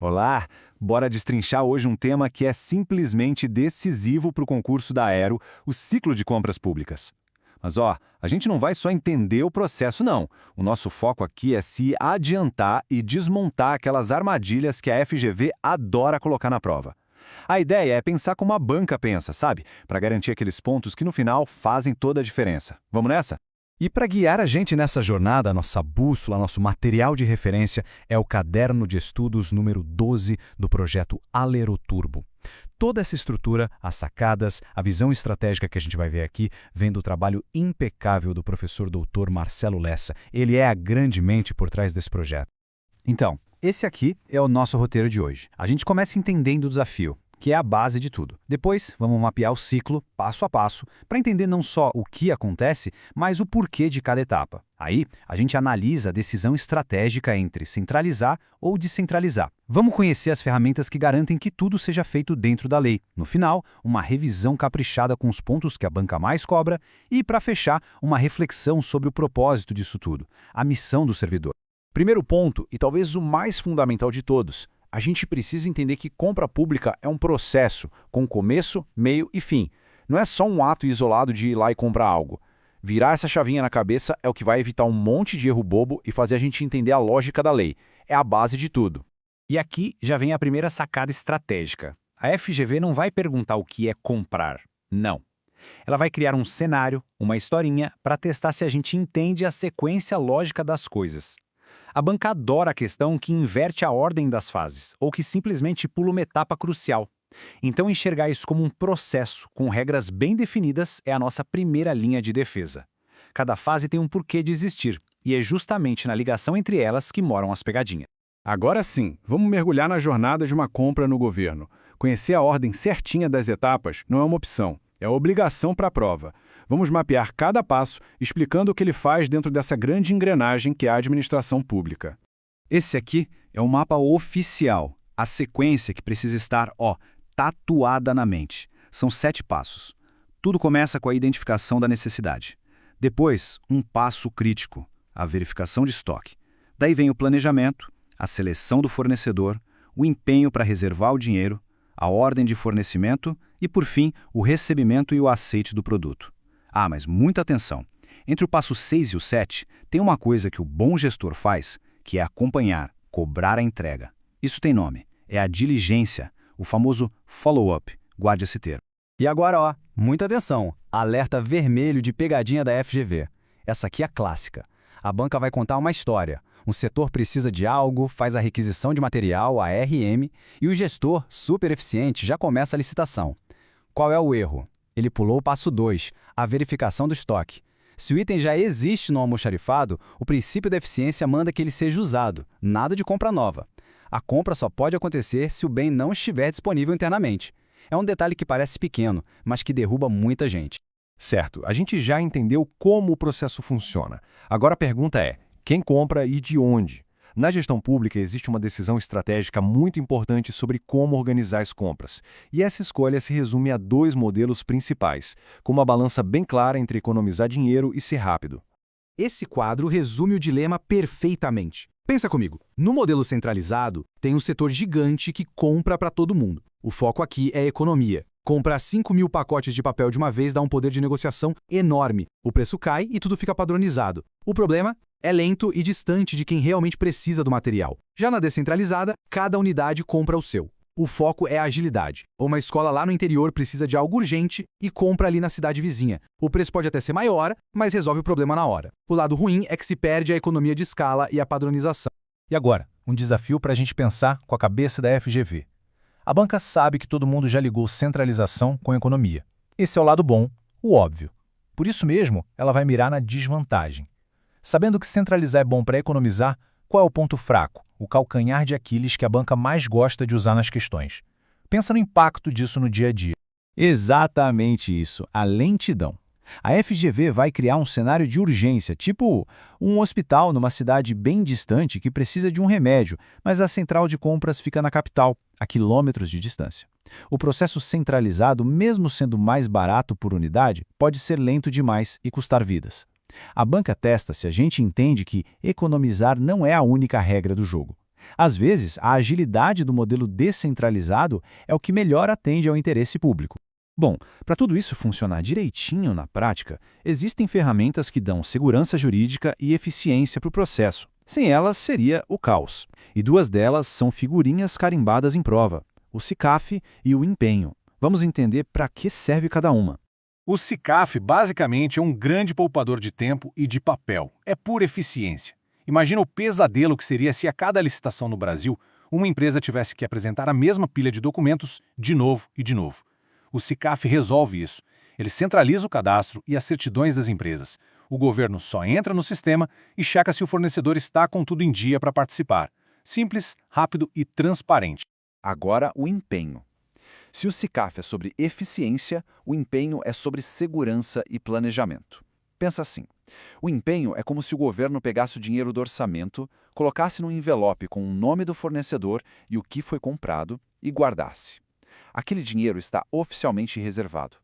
Olá, bora destrinchar hoje um tema que é simplesmente decisivo para o concurso da Aero, o ciclo de compras públicas. Mas a gente não vai só entender o processo não. O nosso foco aqui é se adiantar e desmontar aquelas armadilhas que a FGV adora colocar na prova. A ideia é pensar como a banca pensa, sabe? Para garantir aqueles pontos que no final fazem toda a diferença. Vamos nessa? E para guiar a gente nessa jornada, nossa bússola, nosso material de referência é o Caderno de Estudos número 12 do projeto Aleroturbo. Toda essa estrutura, as sacadas, a visão estratégica que a gente vai ver aqui, vem do trabalho impecável do professor doutor Marcelo Lessa. Ele é a grande mente por trás desse projeto. Então, esse aqui é o nosso roteiro de hoje. A gente começa entendendo o desafio, que é a base de tudo. Depois, vamos mapear o ciclo, passo a passo, para entender não só o que acontece, mas o porquê de cada etapa. Aí, a gente analisa a decisão estratégica entre centralizar ou descentralizar. Vamos conhecer as ferramentas que garantem que tudo seja feito dentro da lei. No final, uma revisão caprichada com os pontos que a banca mais cobra e, para fechar, uma reflexão sobre o propósito disso tudo, a missão do servidor. Primeiro ponto, e talvez o mais fundamental de todos, a gente precisa entender que compra pública é um processo, com começo, meio e fim. Não é só um ato isolado de ir lá e comprar algo. Virar essa chavinha na cabeça é o que vai evitar um monte de erro bobo e fazer a gente entender a lógica da lei. É a base de tudo. E aqui já vem a primeira sacada estratégica. A FGV não vai perguntar o que é comprar. Não. Ela vai criar um cenário, uma historinha, para testar se a gente entende a sequência lógica das coisas. A banca adora a questão que inverte a ordem das fases, ou que simplesmente pula uma etapa crucial. Então, enxergar isso como um processo, com regras bem definidas, é a nossa primeira linha de defesa. Cada fase tem um porquê de existir, e é justamente na ligação entre elas que moram as pegadinhas. Agora sim, vamos mergulhar na jornada de uma compra no governo. Conhecer a ordem certinha das etapas não é uma opção, é obrigação para a prova. Vamos mapear cada passo, explicando o que ele faz dentro dessa grande engrenagem que é a administração pública. Esse aqui é o mapa oficial, a sequência que precisa estar, tatuada na mente. São 7 passos. Tudo começa com a identificação da necessidade. Depois, um passo crítico, a verificação de estoque. Daí vem o planejamento, a seleção do fornecedor, o empenho para reservar o dinheiro, a ordem de fornecimento e, por fim, o recebimento e o aceite do produto. Mas muita atenção. Entre o passo 6 e o 7, tem uma coisa que o bom gestor faz, que é acompanhar, cobrar a entrega. Isso tem nome, é a diligência, o famoso follow-up. Guarde esse termo. E agora, muita atenção, alerta vermelho de pegadinha da FGV. Essa aqui é a clássica. A banca vai contar uma história. Um setor precisa de algo, faz a requisição de material, a RM, e o gestor, super eficiente, já começa a licitação. Qual é o erro? Ele pulou o passo 2, a verificação do estoque. Se o item já existe no almoxarifado, o princípio da eficiência manda que ele seja usado, nada de compra nova. A compra só pode acontecer se o bem não estiver disponível internamente. É um detalhe que parece pequeno, mas que derruba muita gente. Certo, a gente já entendeu como o processo funciona. Agora a pergunta é, quem compra e de onde? Na gestão pública existe uma decisão estratégica muito importante sobre como organizar as compras. E essa escolha se resume a 2 modelos principais, com uma balança bem clara entre economizar dinheiro e ser rápido. Esse quadro resume o dilema perfeitamente. Pensa comigo, no modelo centralizado, tem um setor gigante que compra para todo mundo. O foco aqui é economia. Comprar 5.000 pacotes de papel de uma vez dá um poder de negociação enorme. O preço cai e tudo fica padronizado. O problema é lento e distante de quem realmente precisa do material. Já na descentralizada, cada unidade compra o seu. O foco é a agilidade. Uma escola lá no interior precisa de algo urgente e compra ali na cidade vizinha. O preço pode até ser maior, mas resolve o problema na hora. O lado ruim é que se perde a economia de escala e a padronização. E agora, um desafio para a gente pensar com a cabeça da FGV. A banca sabe que todo mundo já ligou centralização com economia. Esse é o lado bom, o óbvio. Por isso mesmo, ela vai mirar na desvantagem. Sabendo que centralizar é bom para economizar, qual é o ponto fraco, o calcanhar de Aquiles que a banca mais gosta de usar nas questões? Pensa no impacto disso no dia a dia. Exatamente isso, a lentidão. A FGV vai criar um cenário de urgência, tipo um hospital numa cidade bem distante que precisa de um remédio, mas a central de compras fica na capital, a quilômetros de distância. O processo centralizado, mesmo sendo mais barato por unidade, pode ser lento demais e custar vidas. A banca testa se a gente entende que economizar não é a única regra do jogo. Às vezes, a agilidade do modelo descentralizado é o que melhor atende ao interesse público. Bom, para tudo isso funcionar direitinho na prática, existem ferramentas que dão segurança jurídica e eficiência para o processo. Sem elas, seria o caos. E duas delas são figurinhas carimbadas em prova, o SICAF e o empenho. Vamos entender para que serve cada uma. O SICAF basicamente é um grande poupador de tempo e de papel. É pura eficiência. Imagina o pesadelo que seria se a cada licitação no Brasil, uma empresa tivesse que apresentar a mesma pilha de documentos de novo e de novo. O SICAF resolve isso. Ele centraliza o cadastro e as certidões das empresas. O governo só entra no sistema e checa se o fornecedor está com tudo em dia para participar. Simples, rápido e transparente. Agora, o empenho. Se o SICAF é sobre eficiência, o empenho é sobre segurança e planejamento. Pensa assim, o empenho é como se o governo pegasse o dinheiro do orçamento, colocasse num envelope com o nome do fornecedor e o que foi comprado e guardasse. Aquele dinheiro está oficialmente reservado.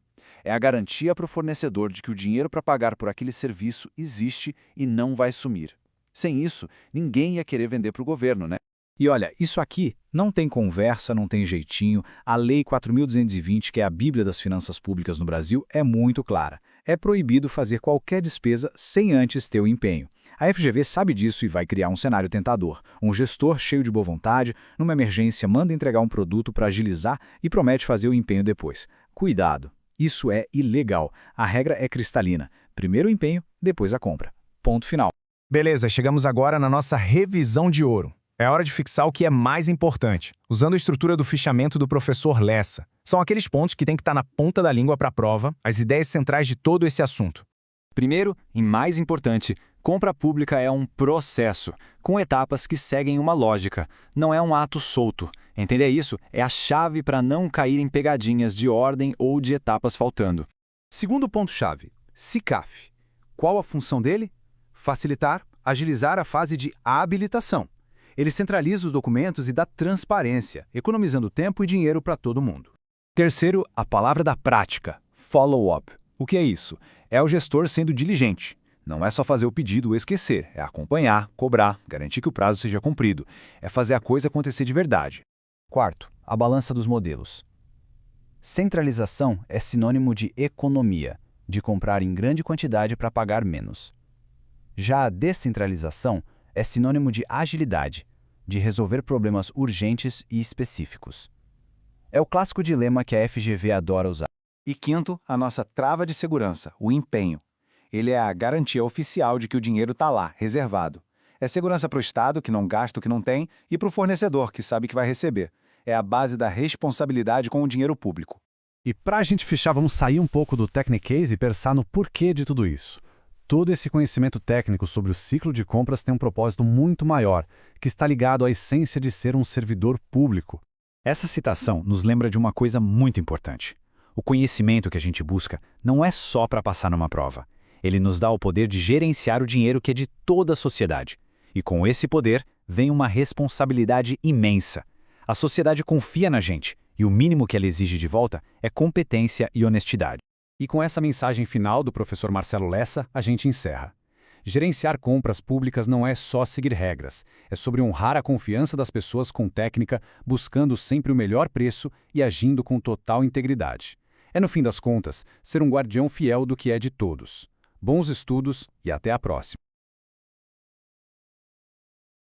É a garantia para o fornecedor de que o dinheiro para pagar por aquele serviço existe e não vai sumir. Sem isso, ninguém ia querer vender para o governo, né? E olha, isso aqui não tem conversa, não tem jeitinho. A Lei 4.220, que é a Bíblia das Finanças Públicas no Brasil, é muito clara. É proibido fazer qualquer despesa sem antes ter o empenho. A FGV sabe disso e vai criar um cenário tentador. Um gestor cheio de boa vontade, numa emergência, manda entregar um produto para agilizar e promete fazer o empenho depois. Cuidado, isso é ilegal. A regra é cristalina. Primeiro o empenho, depois a compra. Ponto final. Beleza, chegamos agora na nossa revisão de ouro. É hora de fixar o que é mais importante, usando a estrutura do fichamento do professor Lessa. São aqueles pontos que tem que estar na ponta da língua para a prova, as ideias centrais de todo esse assunto. Primeiro, e mais importante, compra pública é um processo, com etapas que seguem uma lógica, não é um ato solto. Entender isso é a chave para não cair em pegadinhas de ordem ou de etapas faltando. Segundo ponto-chave, SICAF. Qual a função dele? Facilitar, agilizar a fase de habilitação. Ele centraliza os documentos e dá transparência, economizando tempo e dinheiro para todo mundo. Terceiro, a palavra da prática, follow-up. O que é isso? É o gestor sendo diligente. Não é só fazer o pedido ou esquecer, é acompanhar, cobrar, garantir que o prazo seja cumprido. É fazer a coisa acontecer de verdade. Quarto, a balança dos modelos. Centralização é sinônimo de economia, de comprar em grande quantidade para pagar menos. Já a descentralização é sinônimo de agilidade, de resolver problemas urgentes e específicos. É o clássico dilema que a FGV adora usar. E quinto, a nossa trava de segurança, o empenho. Ele é a garantia oficial de que o dinheiro está lá, reservado. É segurança para o Estado, que não gasta o que não tem, e para o fornecedor, que sabe que vai receber. É a base da responsabilidade com o dinheiro público. E para a gente fechar, vamos sair um pouco do Technicase e pensar no porquê de tudo isso. Todo esse conhecimento técnico sobre o ciclo de compras tem um propósito muito maior, que está ligado à essência de ser um servidor público. Essa citação nos lembra de uma coisa muito importante. O conhecimento que a gente busca não é só para passar numa prova. Ele nos dá o poder de gerenciar o dinheiro que é de toda a sociedade. E com esse poder vem uma responsabilidade imensa. A sociedade confia na gente, e o mínimo que ela exige de volta é competência e honestidade. E com essa mensagem final do professor Marcelo Lessa, a gente encerra. Gerenciar compras públicas não é só seguir regras, é sobre honrar a confiança das pessoas com técnica, buscando sempre o melhor preço e agindo com total integridade. É, no fim das contas, ser um guardião fiel do que é de todos. Bons estudos e até a próxima.